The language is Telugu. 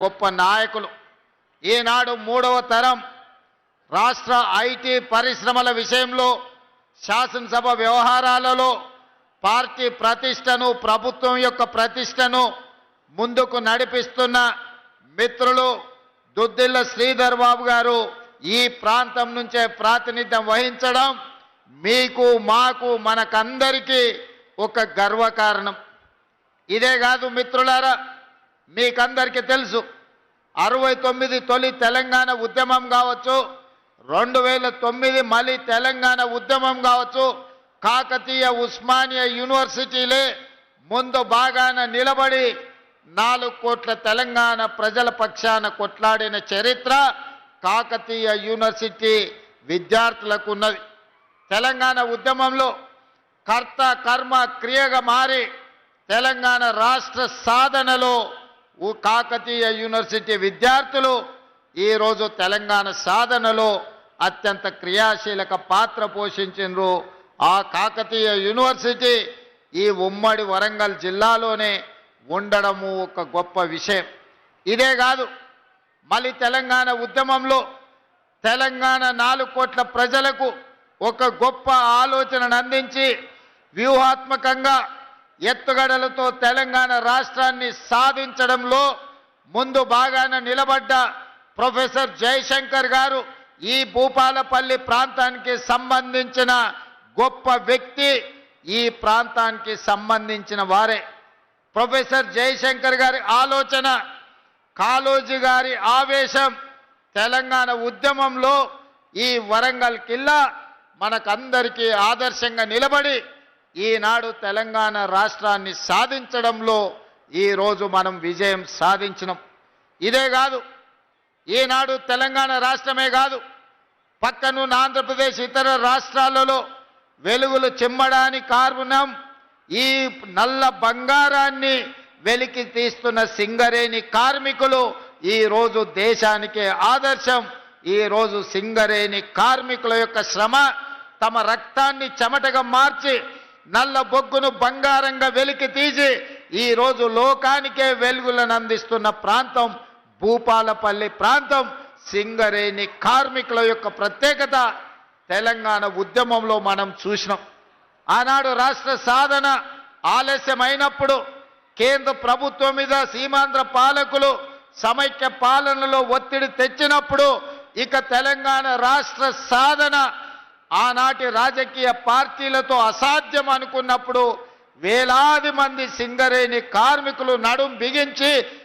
గొప్ప నాయకులు ఈనాడు మూడవ తరం రాష్ట్ర ఐటీ పరిశ్రమల విషయంలో శాసనసభ వ్యవహారాలలో పార్టీ ప్రతిష్టను ప్రభుత్వం యొక్క ప్రతిష్టను ముందుకు నడిపిస్తున్న మిత్రులు దుద్దిల్ల శ్రీధర్ బాబు గారు ఈ ప్రాంతం నుంచే ప్రాతినిధ్యం వహించడం మీకు మాకు మనకందరికీ ఒక గర్వకారణం. ఇదే కాదు మిత్రులారా, మీకందరికీ తెలుసు 69 తొలి తెలంగాణ ఉద్యమం కావచ్చు, 2009 మళ్ళీ తెలంగాణ ఉద్యమం కావచ్చు, కాకతీయ ఉస్మానియా యూనివర్సిటీలే ముందు బాగాన నిలబడి 4 కోట్ల తెలంగాణ ప్రజల పక్షాన కొట్లాడిన చరిత్ర కాకతీయ యూనివర్సిటీ విద్యార్థులకు ఉన్నది. తెలంగాణ ఉద్యమంలో కర్త కర్మ క్రియగా మారి తెలంగాణ రాష్ట్ర సాధనలో కాకతీయ యూనివర్సిటీ విద్యార్థులు ఈరోజు తెలంగాణ సాధనలో అత్యంత క్రియాశీలక పాత్ర పోషించారు. ఆ కాకతీయ యూనివర్సిటీ ఈ ఉమ్మడి వరంగల్ జిల్లాలోనే ఉండడము ఒక గొప్ప విషయం. ఇదే కాదు, మళ్ళీ తెలంగాణ ఉద్యమంలో తెలంగాణ 4 కోట్ల ప్రజలకు ఒక గొప్ప ఆలోచనను అందించి వ్యూహాత్మకంగా ఎత్తుగడలతో తెలంగాణ రాష్ట్రాన్ని సాధించడంలో ముందు బాగాన నిలబడ్డ ప్రొఫెసర్ జయశంకర్ గారు ఈ భూపాలపల్లి ప్రాంతానికి సంబంధించిన గొప్ప వ్యక్తి, ఈ ప్రాంతానికి సంబంధించిన వారే. ప్రొఫెసర్ జయశంకర్ గారి ఆలోచన, కాళోజీ గారి ఆవేశం తెలంగాణ ఉద్యమంలో ఈ వరంగల్ కిల్లా మనకందరికీ ఆదర్శంగా నిలబడి ఈనాడు తెలంగాణ రాష్ట్రాన్ని సాధించడంలో ఈరోజు మనం విజయం సాధించినాం. ఇదే కాదు, ఈనాడు తెలంగాణ రాష్ట్రమే కాదు, పక్కనున్న ఆంధ్రప్రదేశ్ ఇతర రాష్ట్రాలలో వెలుగులు చిమ్మడానికి కారణం ఈ నల్ల బంగారాన్ని వెలికి తీస్తున్న సింగరేణి కార్మికులు ఈరోజు దేశానికే ఆదర్శం. ఈరోజు సింగరేణి కార్మికుల యొక్క శ్రమ తమ రక్తాన్ని చెమటగా మార్చి నల్ల బొగ్గును బంగారంగా వెలికి తీసి ఈరోజు లోకానికే వెలుగులను అందిస్తున్న ప్రాంతం భూపాలపల్లి ప్రాంతం. సింగరేణి కార్మికుల యొక్క ప్రత్యేకత తెలంగాణ ఉద్యమంలో మనం చూసినాం. ఆనాడు రాష్ట్ర సాధన ఆలస్యమైనప్పుడు కేంద్ర ప్రభుత్వం మీద సీమాంధ్ర పాలకులు సమైక్య పాలనలో ఒత్తిడి తెచ్చినప్పుడు ఇక తెలంగాణ రాష్ట్ర సాధన ఆనాటి రాజకీయ పార్టీలతో అసాధ్యం అనుకున్నప్పుడు వేలాది మంది సింగరేణి కార్మికులు నడుం బిగించి